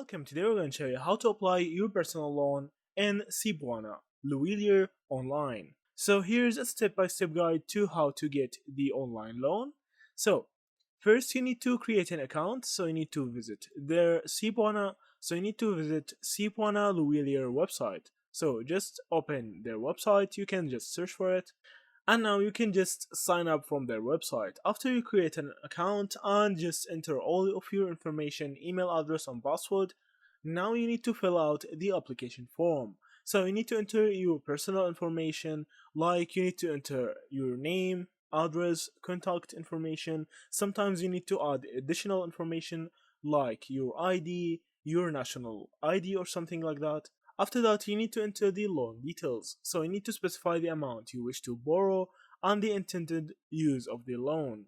welcome. Today we're going to show you how to apply your personal loan in Cebuana Lhuillier online. So here's a step-by-step guide to how to get the online loan. So first you need to create an account. So you need to visit their Cebuana. So you need to visit Cebuana Lhuillier website. So just open their website. You can just search for it. And now you can just sign up from their website. After you create an account and just enter all of your information, email address and password, now you need to fill out the application form. So you need to enter your personal information, like you need to enter your name, address, contact information. Sometimes you need to add additional information like your ID, your national ID or something like that. After that, you need to enter the loan details. So you need to specify the amount you wish to borrow and the intended use of the loan.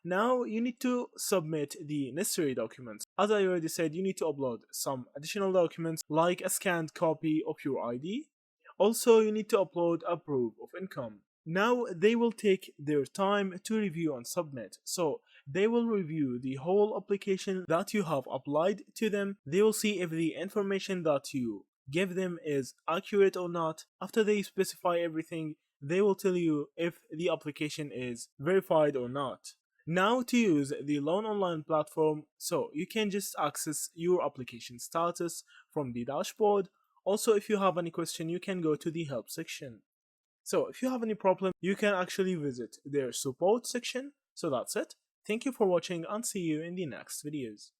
Now you need to submit the necessary documents. As I already said, you need to upload some additional documents like a scanned copy of your ID. Also, you need to upload a proof of income. Now they will take their time to review and submit. So they will review the whole application that you have applied to them. They will see if the information that you give them is accurate or not. After they specify everything, they will tell you if the application is verified or not. Now to use the Loan Online platform, so you can just access your application status from the dashboard. Also, if you have any question, you can go to the help section. So if you have any problem, you can actually visit their support section. So that's it. Thank you for watching and see you in the next videos.